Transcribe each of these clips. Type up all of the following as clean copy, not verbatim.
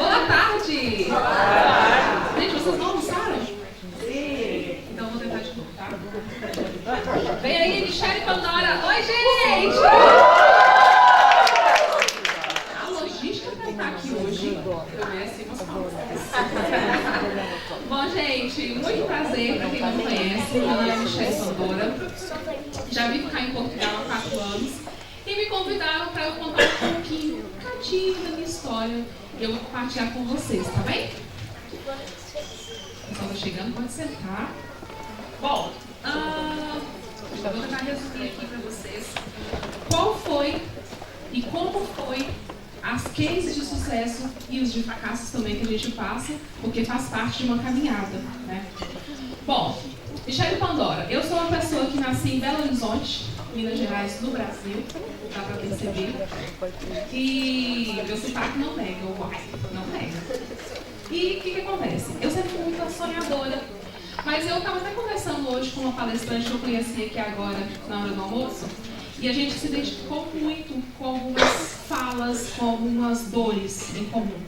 Boa tarde! Boa tarde! Gente, vocês não almoçaram? Sim! Então vou tentar de novo, tá? Vem aí, Michele Pandora! Oi, gente! A logística vai estar aqui hoje. Eu mereci umas palmas. Bom, gente, muito prazer para quem não me conhece. Meu nome é Michele Pandora. Já vim ficar em Portugal há 4 anos. E me convidaram para eu contar um pouquinho, um cadinho da minha história. E eu vou compartilhar com vocês, tá bem? O pessoal tá chegando, pode sentar. Bom, eu vou tentar resumir aqui para vocês qual foi e como foi as cases de sucesso e os de fracassos também que a gente passa, porque faz parte de uma caminhada, né? Bom, Michele Pandora, eu sou uma pessoa que nasci em Belo Horizonte, Minas Gerais, no Brasil, dá pra perceber. E meu sotaque não nega, não nega. E o que acontece? Eu sempre fui muito sonhadora, mas eu estava até conversando hoje com uma palestrante que eu conheci aqui agora, na hora do almoço, e a gente se identificou muito com algumas falas, com algumas dores em comum.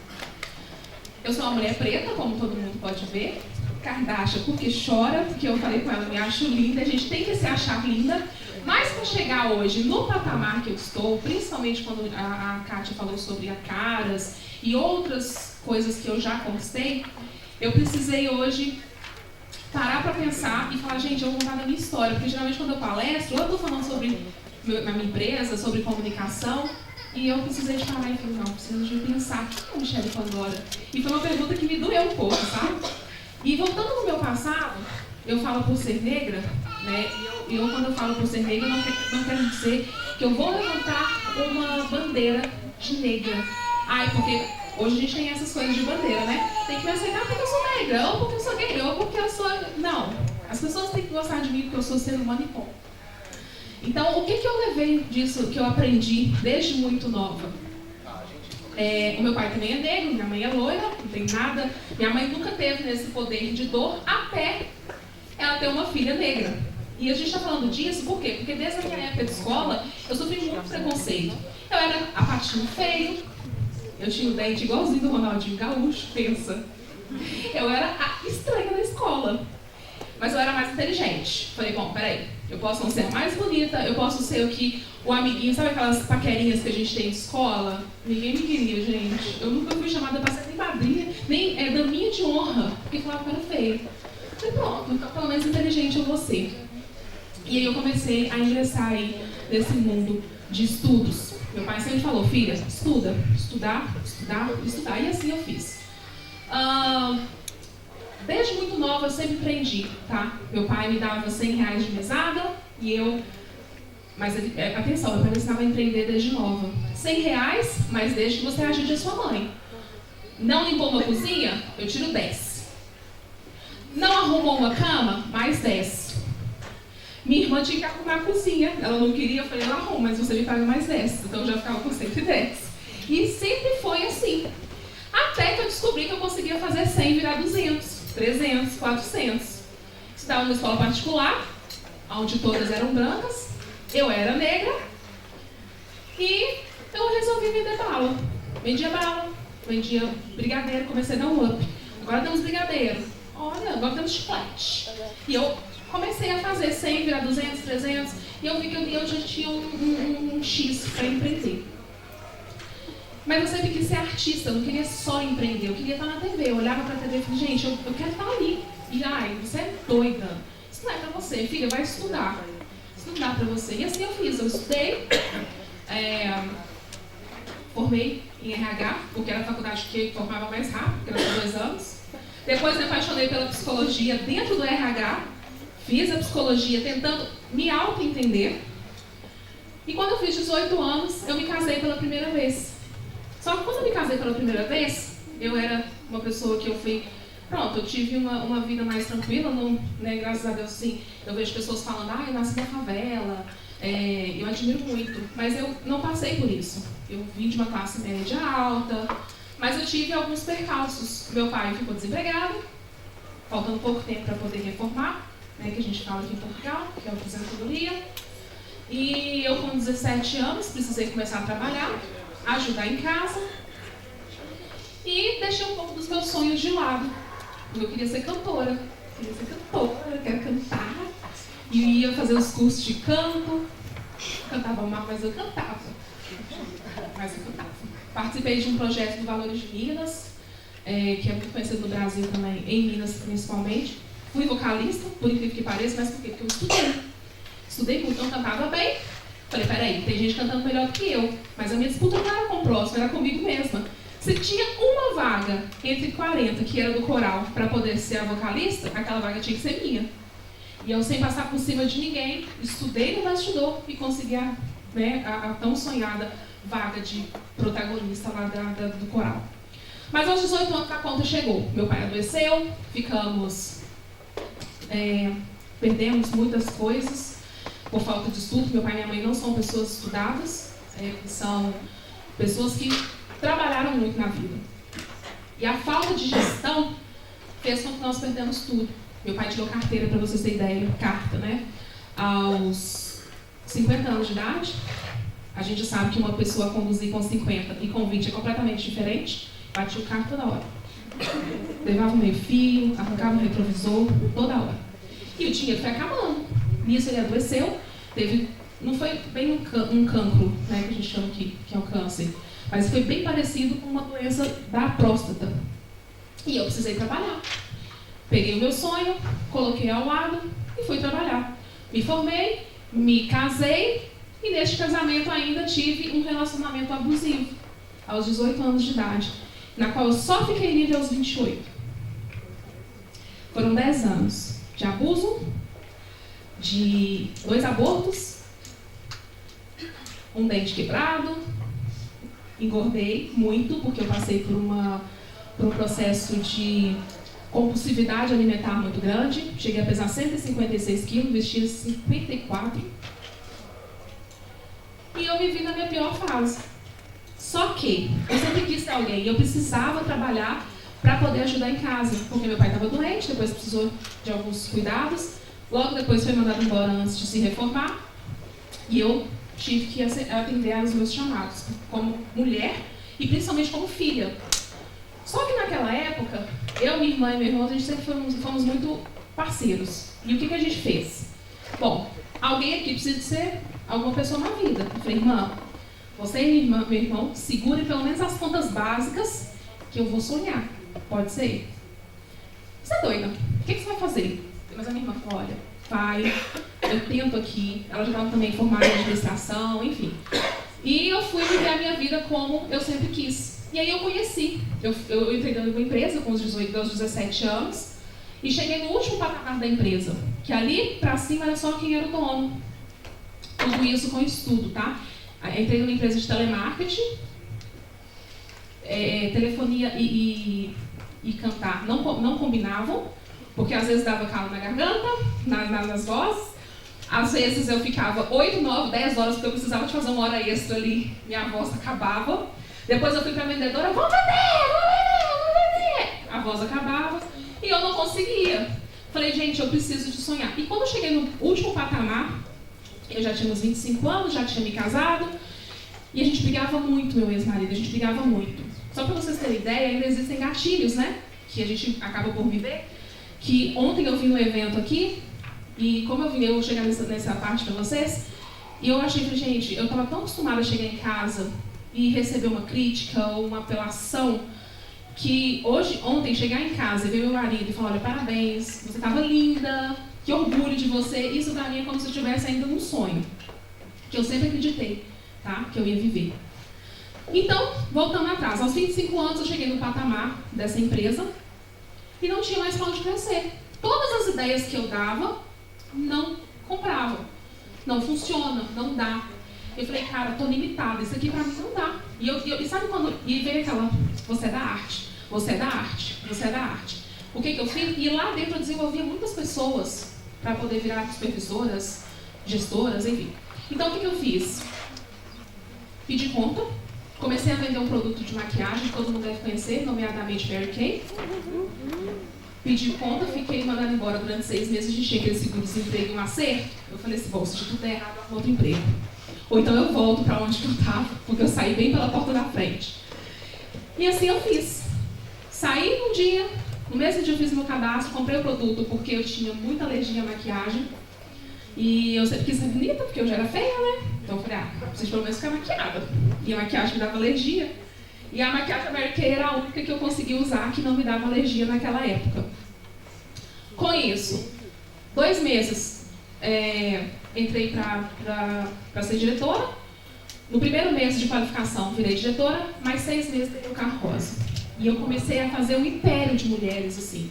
Eu sou uma mulher preta, como todo mundo pode ver, Kardashian porque chora, porque eu falei com ela, me acho linda, a gente tem que se achar linda, mas para chegar hoje no patamar que eu estou, principalmente quando a Kátia falou sobre a caras e outras coisas que eu já conquistei, eu precisei hoje parar para pensar e falar, gente, eu vou contar da minha história, porque geralmente quando eu palestro, eu estou falando sobre a minha empresa, sobre comunicação, e eu precisei de parar e falei, não, preciso de pensar, quem é Michele Pandora? E foi uma pergunta que me doeu um pouco, sabe? E voltando no meu passado, eu falo por ser negra, né? E eu quando eu falo por ser negra, não quero dizer que eu vou levantar uma bandeira de negra. Ai, porque hoje a gente tem essas coisas de bandeira, né? Tem que me aceitar porque eu sou negra, ou porque eu sou gay, ou porque eu sou... Não, as pessoas têm que gostar de mim porque eu sou ser humano e ponto. Então, o que eu levei disso, que eu aprendi desde muito nova? O meu pai também é negro, minha mãe é loira, não tem nada. Minha mãe nunca teve nesse poder de dor até ela ter uma filha negra. E a gente está falando disso por quê? Porque desde a minha época de escola, eu sofri muito preconceito. Eu era a patinho feio, eu tinha o dente igualzinho do Ronaldinho Gaúcho, pensa. Eu era a estranha da escola. Mas eu era mais inteligente. Falei, bom, peraí, eu posso não ser a mais bonita, eu posso ser o que o amiguinho, sabe aquelas paquerinhas que a gente tem de escola? Ninguém me queria, gente. Eu nunca fui chamada para ser nem madrinha, nem daminha de honra, porque falava que eu era feia. Falei, pronto, então pelo menos inteligente eu vou ser. E aí eu comecei a ingressar aí nesse mundo de estudos. Meu pai sempre falou, filha, estuda, estudar, estudar, estudar. E assim eu fiz. Desde muito nova eu sempre aprendi, tá? Meu pai me dava R$100 de mesada e eu... Mas, atenção, meu pai me ensinava a empreender desde nova. R$100, mas desde que você ajude a sua mãe. Não limpou uma cozinha? Eu tiro 10. Não arrumou uma cama? Mais 10. Minha irmã tinha que arrumar a cozinha. Ela não queria, eu falei, ela arruma, mas você me paga mais 10. Então eu já ficava com 110. E sempre foi assim. Até que eu descobri que eu conseguia fazer 100 virar 200, 300, 400. Estava numa escola particular, onde todas eram brancas, eu era negra, e eu resolvi vender bala. Vendia bala, vendia brigadeiro, comecei a dar um up. Agora temos brigadeiro, olha, agora temos chiclete. E eu comecei a fazer 100 virar 200, 300, e eu vi que eu já tinha um X para empreender. Mas eu sempre quis ser artista, eu não queria só empreender, eu queria estar na TV. Eu olhava pra TV e falei, gente, eu quero estar ali. E ai, você é doida. Isso não é pra você, filha, vai estudar. Isso não dá pra você. E assim eu fiz, eu estudei, formei em RH, porque era a faculdade que formava mais rápido, que era 2 anos. Depois me apaixonei pela psicologia dentro do RH, fiz a psicologia tentando me auto-entender. E quando eu fiz 18 anos, eu me casei pela primeira vez. Só que quando eu me casei pela primeira vez, eu era uma pessoa que eu fui... Pronto, eu tive uma vida mais tranquila, não, né, graças a Deus, sim. Eu vejo pessoas falando, eu nasci na favela, eu admiro muito. Mas eu não passei por isso. Eu vim de uma classe média alta, mas eu tive alguns percalços. Meu pai ficou desempregado, faltando pouco tempo para poder reformar, né, que a gente fala aqui em Portugal, que é a aposentadoria. E eu, com 17 anos, precisei começar a trabalhar, ajudar em casa. E deixei um pouco dos meus sonhos de lado. Eu queria ser cantora. Quero cantar. E ia fazer os cursos de canto. Cantava mal, mas eu cantava. Participei de um projeto do Valores de Minas, que é muito conhecido no Brasil também, em Minas principalmente. Fui vocalista, por incrível que pareça, mas por quê? Porque eu estudei. Estudei muito, não cantava bem. Falei, peraí, tem gente cantando melhor do que eu. Mas a minha disputa não era com o próximo, era comigo mesma. Se tinha uma vaga entre 40, que era do coral, para poder ser a vocalista, aquela vaga tinha que ser minha. E eu, sem passar por cima de ninguém, estudei no bastidor e consegui a tão sonhada vaga de protagonista lá do coral. Mas aos 18 anos a conta chegou. Meu pai adoeceu, perdemos muitas coisas por falta de estudo. Meu pai e minha mãe não são pessoas estudadas, são pessoas que trabalharam muito na vida. E a falta de gestão fez com que nós perdemos tudo. Meu pai tirou carteira, para vocês terem ideia, carta, né? Aos 50 anos de idade. A gente sabe que uma pessoa conduzir com 50 e com 20 é completamente diferente. Batia o carro toda hora. Levava o meio-fio, arrancava o retrovisor, toda hora. E o dinheiro foi acabando. Nisso ele adoeceu. Não foi bem um cancro, né, que a gente chama aqui, que é o câncer. Mas foi bem parecido com uma doença da próstata. E eu precisei trabalhar. Peguei o meu sonho, coloquei ao lado e fui trabalhar. Me formei, me casei e neste casamento ainda tive um relacionamento abusivo, aos 18 anos de idade, na qual eu só fiquei livre aos 28. Foram 10 anos de abuso, de 2 abortos, um dente quebrado, engordei muito porque eu passei por um processo de compulsividade alimentar muito grande. Cheguei a pesar 156 quilos, vestia 54. E eu me vi na minha pior fase. Só que eu sempre quis ter alguém e eu precisava trabalhar para poder ajudar em casa. Porque meu pai estava doente, depois precisou de alguns cuidados. Logo depois foi mandado embora antes de se reformar. E eu tive que atender aos meus chamados como mulher e principalmente como filha. Só que naquela época, eu, minha irmã e meu irmão, a gente sempre fomos muito parceiros. E o que a gente fez? Bom, alguém aqui precisa de ser alguma pessoa na vida. Eu falei, irmã, você e meu irmão, segurem pelo menos as contas básicas que eu vou sonhar. Pode ser? Você é doida? O que você vai fazer? Mas a minha irmã falou, olha, vai, eu tento aqui. Ela já estava também formada em administração, enfim. E eu fui viver a minha vida como eu sempre quis. E aí eu conheci. Eu entrei dentro de uma empresa com os 18 aos 17 anos e cheguei no último patamar da empresa, que ali pra cima era só quem era o dono. Tudo isso com estudo, tá? Entrei numa empresa de telemarketing, telefonia e cantar não combinavam, porque às vezes dava calo na garganta, nas vozes. Às vezes eu ficava 8, 9, 10 horas porque eu precisava de fazer uma hora extra ali, minha voz acabava. Depois eu fui pra vendedora, vou vender! A voz acabava e eu não conseguia. Falei, gente, eu preciso de sonhar. E quando eu cheguei no último patamar, eu já tinha uns 25 anos, já tinha me casado, e a gente brigava muito, meu ex-marido, a gente brigava muito. Só pra vocês terem ideia, ainda existem gatilhos, né? Que a gente acaba por viver. Que ontem eu vim no evento aqui, e como eu vou chegar nessa parte pra vocês, e eu achei que, gente, eu tava tão acostumada a chegar em casa e receber uma crítica ou uma apelação, que ontem, chegar em casa e ver meu marido e falar, olha, parabéns, você estava linda, que orgulho de você, isso pra mim é como se eu estivesse ainda num sonho, que eu sempre acreditei, tá? Que eu ia viver. Então, voltando atrás, aos 25 anos eu cheguei no patamar dessa empresa e não tinha mais pra onde crescer. Todas as ideias que eu dava, não compravam. Não funciona, não dá. Eu falei, cara, tô limitada, isso aqui pra mim não dá. E sabe quando... E veio aquela, você é da arte, você é da arte, você é da arte. O que eu fiz? E lá dentro eu desenvolvia muitas pessoas para poder virar supervisoras, gestoras, enfim. Então o que eu fiz? Pedi conta, comecei a vender um produto de maquiagem que todo mundo deve conhecer, nomeadamente Mary Kay. Pedi conta, fiquei mandada embora durante 6 meses, a gente tinha aquele seguro-desemprego e um acerto. Eu falei assim, bom, se tudo der errado, eu arrumo outro emprego. Ou então eu volto para onde eu estava, porque eu saí bem pela porta da frente. E assim eu fiz. Saí um dia, no mesmo dia eu fiz meu cadastro, comprei o produto porque eu tinha muita alergia à maquiagem. E eu sempre quis ser bonita, porque eu já era feia, né? Então eu falei, preciso pelo menos ficar maquiada. E a maquiagem me dava alergia. E a maquiagem da Mary Kay era a única que eu consegui usar que não me dava alergia naquela época. Com isso, 2 meses, entrei para ser diretora. No primeiro mês de qualificação, virei diretora, mais 6 meses dei o carro rosa. E eu comecei a fazer um império de mulheres, assim.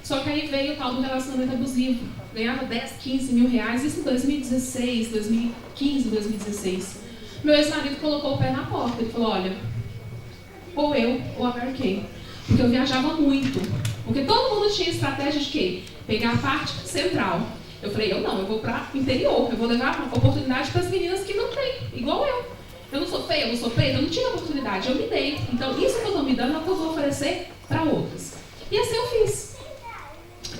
Só que aí veio o tal do relacionamento abusivo. Ganhava 10, 15 mil reais, isso em 2016, 2015, 2016. Meu ex-marido colocou o pé na porta. Ele falou, olha, ou eu ou a Mary Kay. Porque eu viajava muito. Porque todo mundo tinha estratégia de quê? Pegar a parte central. Eu falei, eu não, eu vou para o interior. Eu vou levar oportunidade para as meninas que não têm, igual eu. Eu não sou feia, eu não sou preta, eu não tive oportunidade, eu me dei. Então, isso que eu estou me dando é o que eu vou oferecer para outras. E assim eu fiz.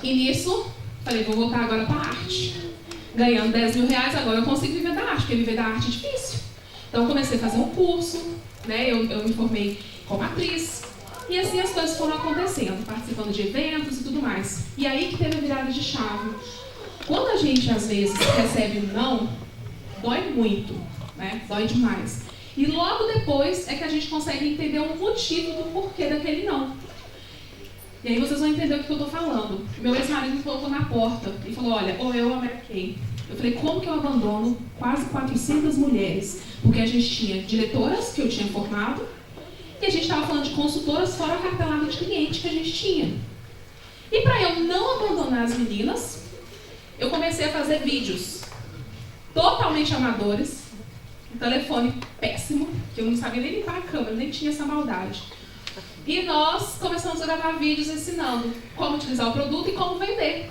E nisso, falei, vou voltar agora para a arte. Ganhando 10 mil reais, agora eu consigo viver da arte, porque viver da arte é difícil. Então, eu comecei a fazer um curso, né? Eu me formei como atriz. E assim as coisas foram acontecendo, participando de eventos e tudo mais. E aí que teve a virada de chave. Quando a gente, às vezes, recebe um não, dói muito, né? Dói demais. E logo depois é que a gente consegue entender o motivo do porquê daquele não. E aí vocês vão entender o que eu estou falando. Meu ex-marido me colocou na porta e falou, olha, ou eu ou a Mary Kay. Eu falei, como que eu abandono quase 400 mulheres? Porque a gente tinha diretoras que eu tinha formado e a gente estava falando de consultoras fora a cartelada de cliente que a gente tinha. E para eu não abandonar as meninas, eu comecei a fazer vídeos totalmente amadores, um telefone péssimo, que eu não sabia nem limpar a câmera, nem tinha essa maldade. E nós começamos a gravar vídeos ensinando como utilizar o produto e como vender.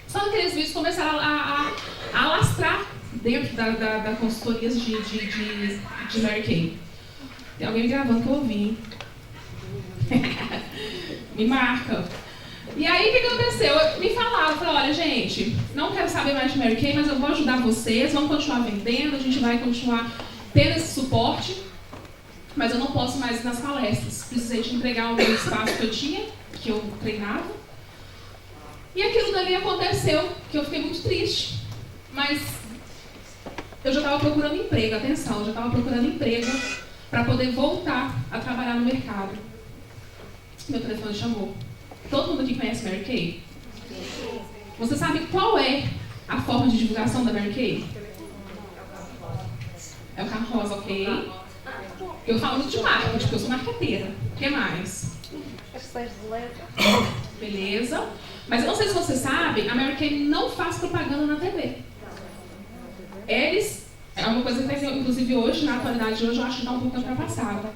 Só que aqueles vídeos começaram a alastrar dentro da consultoria de Mary Kay. Tem alguém gravando que eu ouvi. Me marca. E aí, o que aconteceu? Me falaram, olha, gente, não quero saber mais de Mary Kay, mas eu vou ajudar vocês, vamos continuar vendendo, a gente vai continuar tendo esse suporte, mas eu não posso mais ir nas palestras. Precisei de entregar o meu espaço que eu tinha, que eu treinava. E aquilo dali aconteceu, que eu fiquei muito triste. Mas eu já estava procurando emprego, atenção, eu já estava procurando emprego para poder voltar a trabalhar no mercado. Meu telefone chamou. Todo mundo aqui conhece Mary Kay? Você sabe qual é a forma de divulgação da Mary Kay? É o carro rosa, ok? Eu falo muito de marketing, porque eu sou marqueteira. O que mais? Beleza. Mas eu não sei se você sabe, a Mary Kay não faz propaganda na TV. Eles, é uma coisa que inclusive hoje, na atualidade de hoje, eu acho que está um pouco ultrapassada.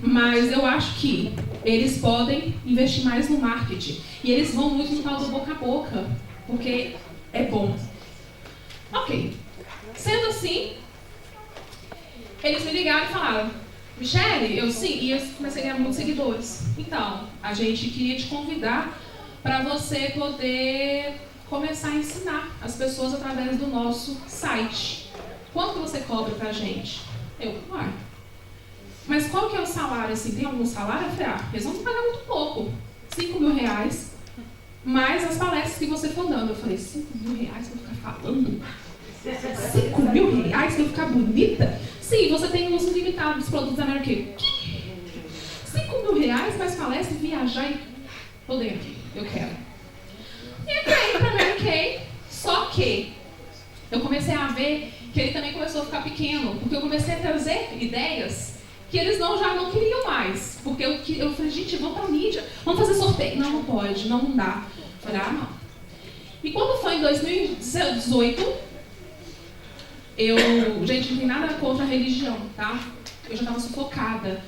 Mas eu acho que eles podem investir mais no marketing. E eles vão muito no tal do boca a boca, porque é bom. Ok. Sendo assim, eles me ligaram e falaram, Michele, eu sim, e eu comecei a ganhar muitos seguidores. Então, a gente queria te convidar para você poder começar a ensinar as pessoas através do nosso site. Quanto você cobra pra gente? Eu, mas qual que é o salário, assim? Tem algum salário? Eu falei, eles vão pagar muito pouco. 5 mil reais, mais as palestras que você for dando. Eu falei, 5 mil reais pra eu ficar falando? 5 mil reais pra eu ficar bonita? Sim, você tem um uso limitado dos produtos da Mary Kay. 5 mil reais mais palestra, viajar e... Tô dentro, eu quero. E entrei pra Mary Kay, só que eu comecei a ver que ele também começou a ficar pequeno, porque eu comecei a trazer ideias que eles já não queriam mais. Porque eu falei, gente, vamos pra mídia, vamos fazer sorteio. Não pode, não dá. Eu falei, não. E quando foi em 2018, gente, não tem nada contra a religião, tá? Eu já estava sufocada.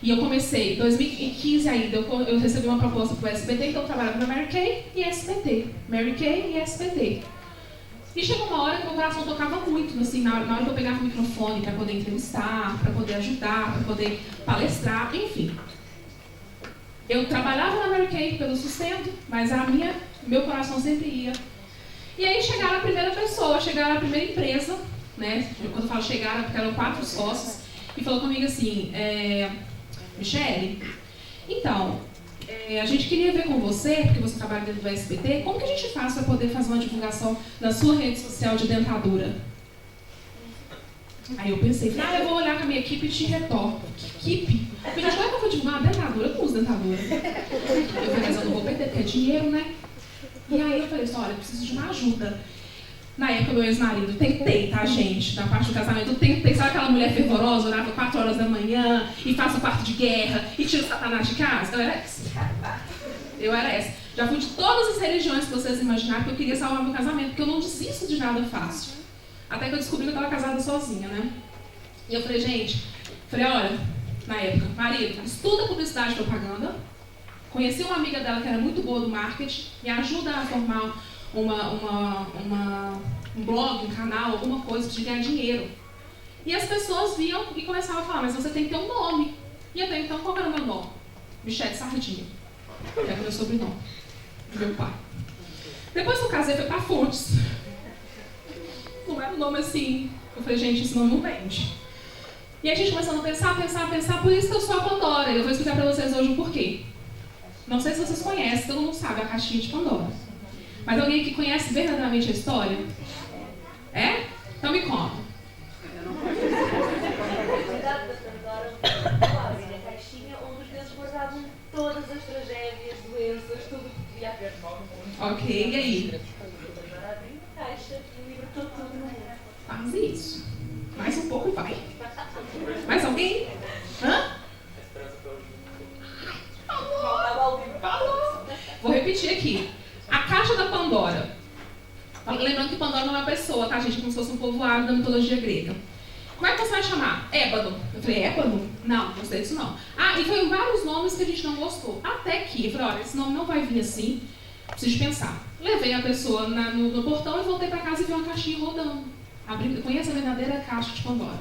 E eu comecei, em 2015 ainda, eu recebi uma proposta pro SBT, então eu trabalhava na Mary Kay e SBT. Mary Kay e SBT. E chegou uma hora que meu coração tocava muito, assim, na hora que eu pegava o microfone para poder entrevistar, para poder ajudar, para poder palestrar, enfim. Eu trabalhava na Mary Kay pelo sustento, mas meu coração sempre ia. E aí chegaram a primeira pessoa, chegaram a primeira empresa, né? Quando eu falo chegaram, porque eram 4 sócios, e falou comigo assim, Michele, então, a gente queria ver com você, porque você trabalha dentro do SBT, como que a gente faz para poder fazer uma divulgação na sua rede social de dentadura? Aí eu pensei, eu vou olhar com a minha equipe e te retorno. Que equipe? Porque, gente, como é que eu vou divulgar uma dentadura? Eu não uso dentadura. Eu falei, mas eu não vou perder, porque é dinheiro, né? E aí eu falei assim, olha, eu preciso de uma ajuda. Na época, meu ex-marido, tentei, tá, gente? Na parte do casamento, eu tentei. Sabe aquela mulher fervorosa, orava 4 horas da manhã e faz o quarto de guerra e tira o satanás de casa? Eu era essa. Eu era essa. Já fui de todas as religiões que vocês imaginaram, porque eu queria salvar meu casamento, porque eu não desisto de nada fácil. Até que eu descobri que eu estava casada sozinha, né? E eu falei, gente, olha, na época, marido, estuda publicidade e propaganda. Conheci uma amiga dela que era muito boa do marketing, me ajuda a formar um blog, um canal, alguma coisa de ganhar dinheiro. E as pessoas viam e começavam a falar, mas você tem que ter um nome. E até então, qual era o meu nome? Michele Sardinha, que é o meu sobrenome, do meu pai. Depois que eu casei, foi para Fontes. Não era um nome assim. Eu falei, gente, esse nome não vende. E a gente começou a pensar, por isso que eu sou a Pandora. E eu vou explicar para vocês hoje o porquê. Não sei se vocês conhecem, todo mundo sabe a caixinha de Pandora. Mas alguém que conhece verdadeiramente a história? É? Então me conta. Eu não conheço. A verdade da Pandora, abrir a caixinha onde os deuses guardavam todas as tragédias, doenças, tudo que podia haver no mundo. Ok, e aí? Agora abriu a caixa e libertou tudo no mundo. Faz isso. Mais um pouco vai. Mais alguém? Hã? Falou. Vou repetir aqui. A caixa da Pandora. Lembrando que Pandora não é uma pessoa, tá, gente? Como se fosse um povoado da mitologia grega. Como é que você vai chamar? Ébano. Eu falei, Ébano? Não, não gostei disso não. E foi vários nomes que a gente não gostou. Até que, eu falei, olha, esse nome não vai vir assim. Preciso pensar. Levei a pessoa no portão e voltei para casa e vi uma caixinha rodando. Conheço a verdadeira caixa de Pandora.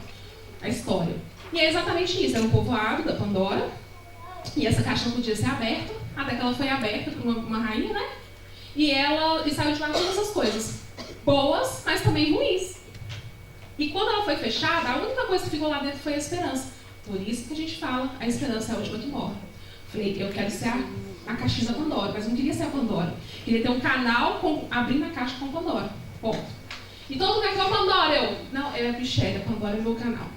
A história. E é exatamente isso. Era um povoado da Pandora. E essa caixa não podia ser aberta. Até que ela foi aberta por uma rainha, né? E saiu de lá todas essas coisas. Boas, mas também ruins. E quando ela foi fechada, a única coisa que ficou lá dentro foi a esperança. Por isso que a gente fala, a esperança é a última que morre. Falei, eu quero ser a caixinha da Pandora, mas não queria ser a Pandora. Queria ter um canal abrindo a caixa com Pandora. Ponto. E todo mundo quer a Pandora, não, é a Michele, a Pandora é o meu canal.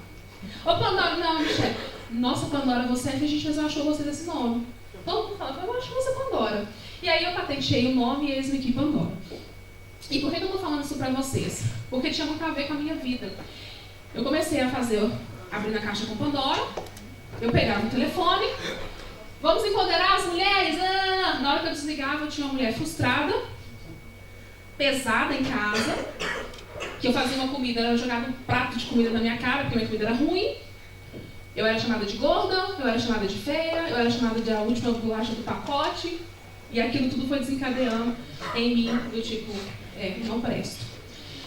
Ô Pandora, não, Michele. Nossa, Pandora, você é que a gente achou você desse nome. Todo mundo fala, eu acho você Pandora. E aí eu patentei o nome e eles me aqui Pandora. E por que eu estou falando isso para vocês? Porque tinha muito a ver com a minha vida. Eu comecei a abrir a caixa com Pandora, eu pegava o telefone, vamos empoderar as mulheres? Na hora que eu desligava, eu tinha uma mulher frustrada, pesada em casa, que eu fazia uma comida, ela jogava um prato de comida na minha cara, porque a minha comida era ruim. Eu era chamada de gorda, eu era chamada de feia, eu era chamada de a última bolacha do pacote. E aquilo tudo foi desencadeando em mim, do tipo, não presto.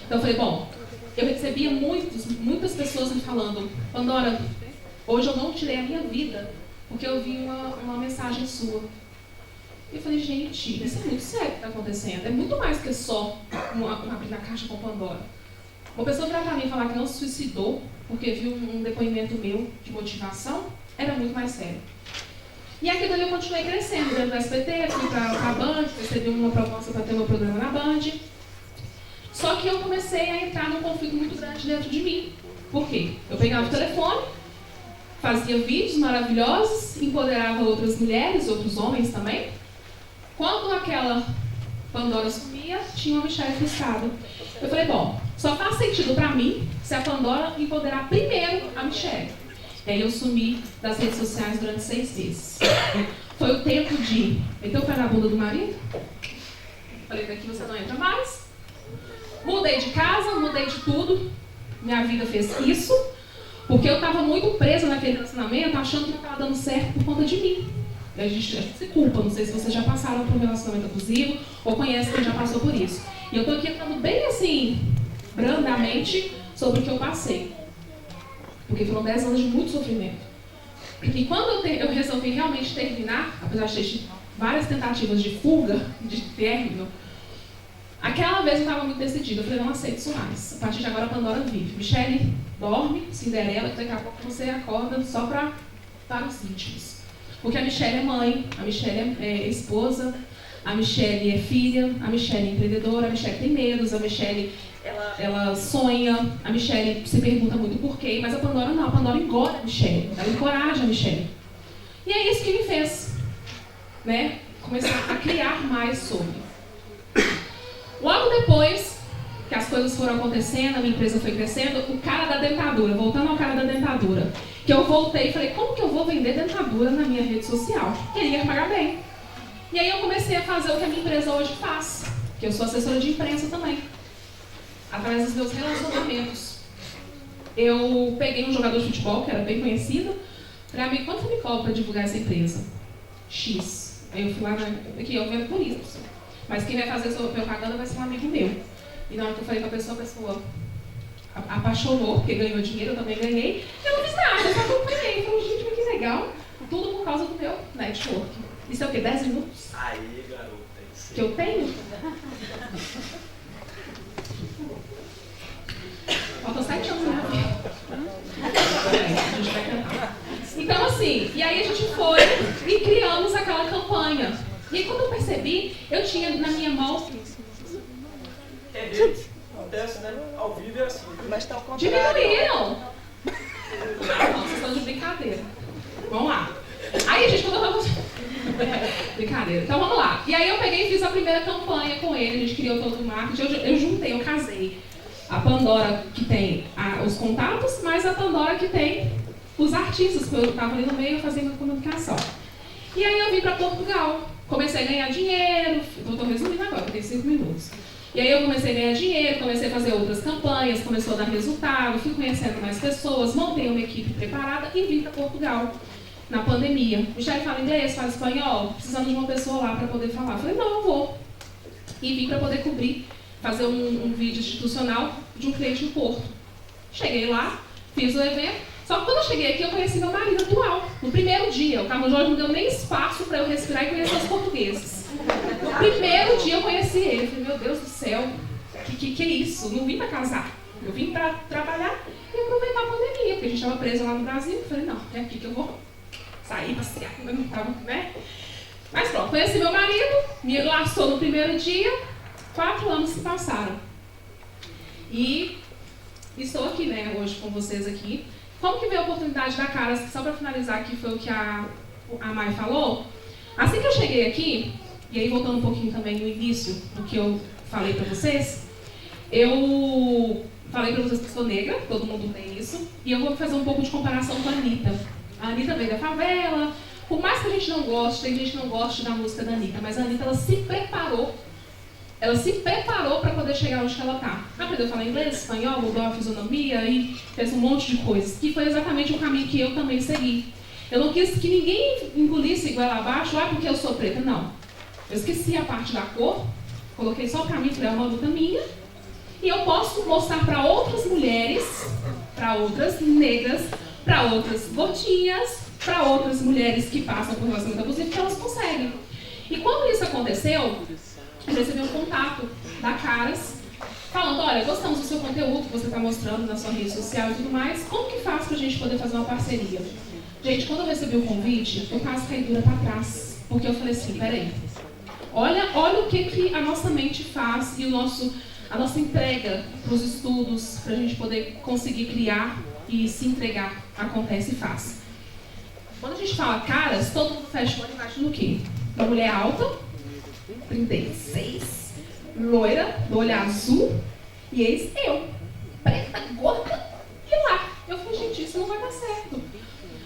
Então eu falei, bom, eu recebia muitas pessoas me falando, Pandora, hoje eu não tirei a minha vida, porque eu vi uma mensagem sua. E eu falei, gente, isso é muito sério o que está acontecendo. É muito mais que só abrir a caixa com Pandora. Uma pessoa virar para mim e falar que não se suicidou porque viu um depoimento meu de motivação, era muito mais sério. E aqui dali eu continuei crescendo dentro do SBT, fui para a Band, recebi uma proposta para ter meu programa na Band. Só que eu comecei a entrar num conflito muito grande dentro de mim. Por quê? Eu pegava o telefone, fazia vídeos maravilhosos, empoderava outras mulheres, outros homens também. Quando aquela Pandora sumia, tinha uma Michele frustrada. Eu falei, bom, só faz sentido para mim se a Pandora empoderar primeiro a Michele. E aí eu sumi das redes sociais durante 6 meses. Foi o tempo de meter o pé na bunda do marido. Falei, daqui você não entra mais. Mudei de casa, mudei de tudo. Minha vida fez isso. Porque eu estava muito presa naquele relacionamento, achando que não estava dando certo por conta de mim. E a gente se culpa. Não sei se vocês já passaram por um relacionamento abusivo ou conhecem quem já passou por isso. E eu estou aqui falando bem assim, brandamente, sobre o que eu passei. Porque foram 10 anos de muito sofrimento. E quando eu resolvi realmente terminar, apesar de ter tido várias tentativas de fuga, de término, aquela vez eu estava muito decidida. Eu falei, não aceito isso mais. A partir de agora a Pandora vive. Michele dorme, Cinderela, que daqui a pouco você acorda só para os íntimos. Porque a Michelle é mãe, a Michelle é esposa, a Michelle é filha, a Michelle é empreendedora, a Michelle tem medos, a Michelle ela sonha, a Michelle se pergunta muito por quê, mas a Pandora não, a Pandora engorda a Michelle, ela encoraja a Michelle. E é isso que me fez, né, começar a criar mais sobre. Logo depois que as coisas foram acontecendo, a minha empresa foi crescendo, o cara da dentadura, voltando ao cara da dentadura, que eu voltei e falei, como que eu vou vender dentadura na minha rede social? Ele ia pagar bem. E aí eu comecei a fazer o que a minha empresa hoje faz, que eu sou assessora de imprensa também, através dos meus relacionamentos. Eu peguei um jogador de futebol, que era bem conhecido, falei, amigo, quanto você me cobra para divulgar essa empresa? X. Aí eu fui lá, aqui eu vendo por isso, mas quem vai fazer essa propaganda vai ser um amigo meu. E na hora que eu falei com a pessoa apaixonou, porque ganhou dinheiro, eu também ganhei. Eu não fiz nada, eu só acompanhei. Falei, gente, mas que legal. Tudo por causa do meu network. Isso é o quê? 10 minutos? Aí, garota. Isso. Que eu tenho? Faltam 7 anos na minha vida. A gente vai cantar. Então, assim, e aí a gente foi e criamos aquela campanha. E aí, quando eu percebi, eu tinha na minha mão... É mesmo? Acontece, né? Ao vivo é assim. Mas tá ao contrário. Diminuíram! Não, vocês estão de brincadeira. Vamos lá. Aí a gente colocou... Brincadeira. Então vamos lá. E aí eu peguei e fiz a primeira campanha com ele, a gente criou todo o marketing, eu juntei, eu casei a Pandora que tem os contatos, mais a Pandora que tem os artistas, porque eu estava ali no meio fazendo comunicação. E aí eu vim para Portugal, comecei a ganhar dinheiro, estou resumindo agora, porque tem 5 minutos. E aí eu comecei a ganhar dinheiro, comecei a fazer outras campanhas, começou a dar resultado, fui conhecendo mais pessoas, montei uma equipe preparada e vim para Portugal na pandemia. Michelle fala inglês, fala espanhol, precisando de uma pessoa lá para poder falar. Eu falei, não, eu vou. E vim para poder cobrir, fazer um vídeo institucional de um cliente no Porto. Cheguei lá, fiz o evento, só que quando eu cheguei aqui eu conheci meu marido atual. No primeiro dia, o Carlos Jorge não deu nem espaço para eu respirar e conhecer os portugueses. No primeiro dia eu conheci ele, falei, meu Deus do céu, que é isso? Não vim para casar, eu vim para trabalhar e aproveitar a pandemia, porque a gente estava preso lá no Brasil. Eu falei, não, é aqui que eu vou sair, passear, mas não estava, né? Mas pronto, conheci meu marido, me laçou no primeiro dia, 4 anos se passaram. E estou aqui, né, hoje com vocês aqui. Como que veio a oportunidade da Caras, só para finalizar aqui, foi o que a Mai falou. Assim que eu cheguei aqui, e aí voltando um pouquinho também no início do que eu falei para vocês, eu falei para vocês que sou negra, todo mundo tem isso, e eu vou fazer um pouco de comparação com a Anitta. A Anitta veio da favela, por mais que a gente não goste, tem gente que não goste da música da Anitta, mas a Anitta, ela se preparou para poder chegar onde ela está. Aprendeu a falar inglês, espanhol, mudou a fisionomia e fez um monte de coisas, que foi exatamente o caminho que eu também segui. Eu não quis que ninguém engolisse igual abaixo, porque eu sou preta, não. Eu esqueci a parte da cor, coloquei só para mim, falei, é uma luta minha, e eu posso mostrar para outras mulheres, para outras negras, para outras gotinhas, para outras mulheres que passam por relacionamento abusivo, que elas conseguem. E quando isso aconteceu, eu recebi um contato da Caras, falando, olha, gostamos do seu conteúdo que você está mostrando na sua rede social e tudo mais, como que faz para a gente poder fazer uma parceria? Gente, quando eu recebi o convite, eu quase caí dura para trás, porque eu falei assim, peraí, olha o que a nossa mente faz e a nossa entrega para os estudos, para a gente poder conseguir criar e se entregar, acontece e faz. Quando a gente fala Caras, todo mundo fecha o olho e imagina o quê? Uma mulher alta, 36, loira, do olho azul, e eis eu, preta, gorda, e lá. Eu falei, gente, isso não vai dar certo.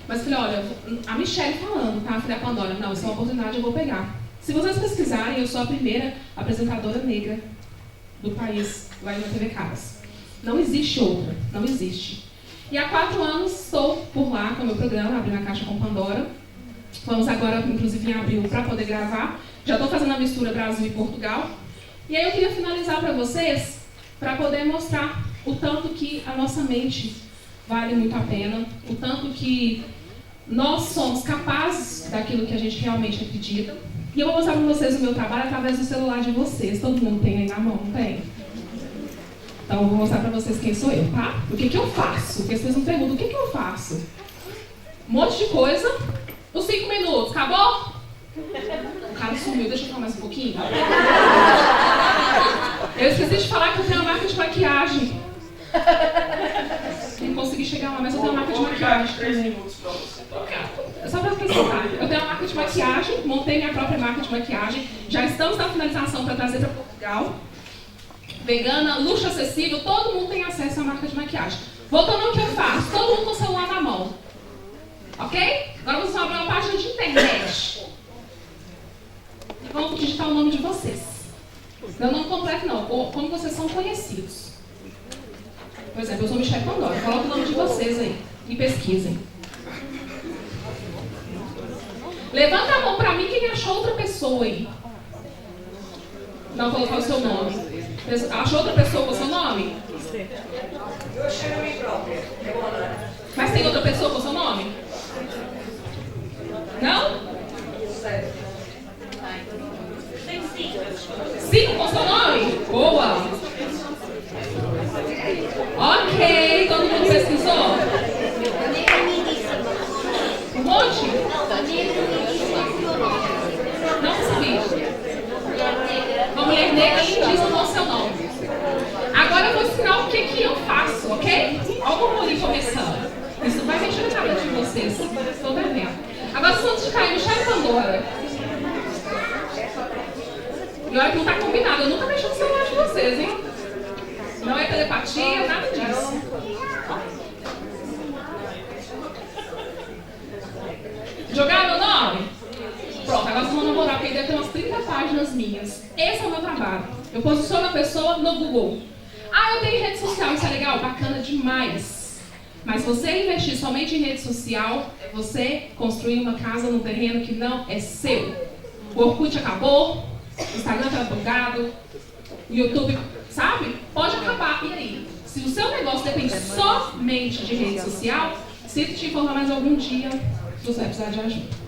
Mas falei, olha, a Michelle falando, tá? Eu falei, a Pandora, não, isso é uma oportunidade, eu vou pegar. Se vocês pesquisarem, eu sou a primeira apresentadora negra do país, lá na TV Caras. Não existe outra, não existe. E há 4 anos estou por lá com o meu programa, Abrindo a Caixa com Pandora. Vamos agora, inclusive, em abril, para poder gravar. Já estou fazendo a mistura Brasil e Portugal. E aí eu queria finalizar para vocês, para poder mostrar o tanto que a nossa mente vale muito a pena, o tanto que nós somos capazes daquilo que a gente realmente acredita. E eu vou mostrar para vocês o meu trabalho através do celular de vocês. Todo mundo tem aí na mão, não tem? Então eu vou mostrar para vocês quem sou eu, tá? O que eu faço? Porque vocês não perguntam, o que eu faço? Um monte de coisa, Os 5 minutos, acabou? O cara sumiu, deixa eu falar mais um pouquinho. Eu esqueci de falar que eu tenho uma marca de maquiagem. Não consegui chegar lá, mas eu tenho uma marca de maquiagem. 3 minutos pra você, tá? Só para acrescentar, eu tenho uma marca de maquiagem, montei minha própria marca de maquiagem. Já estamos na finalização para trazer para Portugal. Vegana, luxo acessível, todo mundo tem acesso à marca de maquiagem. Voltando ao que eu faço, todo mundo com o celular na mão. Ok? Agora vocês vão abrir uma página de internet. E vão digitar o nome de vocês. Não o nome completo não, como vocês são conhecidos. Por exemplo, eu sou Michelle Pandora. Coloca o nome de vocês aí e pesquisem. Levanta a mão pra mim quem achou outra pessoa aí. Não colocar o seu nome. Achou outra pessoa com o seu nome? Eu achei a mim própria. Mas tem outra pessoa com o seu nome? Não? Tem 5. 5 com seu nome? Boa! Ok, todo mundo pesquisou? Um monte? Não percebi. Uma mulher negra lindíssima com o seu nome. Agora eu vou ensinar o que eu faço, ok? Olha o murmurinho começando. Isso não vai mexer na cabeça de vocês. Estou devendo. Agora, se antes de cair, Michelle Pandora. E olha que não está combinado. Eu nunca mexi no celular de vocês, hein? Não é telepatia, nada disso. Jogar meu nome? Pronto, agora vocês vão namorar, porque deve ter umas 30 páginas minhas. Esse é o meu trabalho. Eu posiciono a pessoa no Google. Ah, eu tenho rede social, isso é legal? Bacana demais. Mas você investir somente em rede social é você construir uma casa num terreno que não é seu. O Orkut acabou, o Instagram está bugado, o YouTube, sabe? Pode acabar. E aí? Se o seu negócio depende somente de rede social, sinto te informar mais algum dia, você vai precisar de ajuda.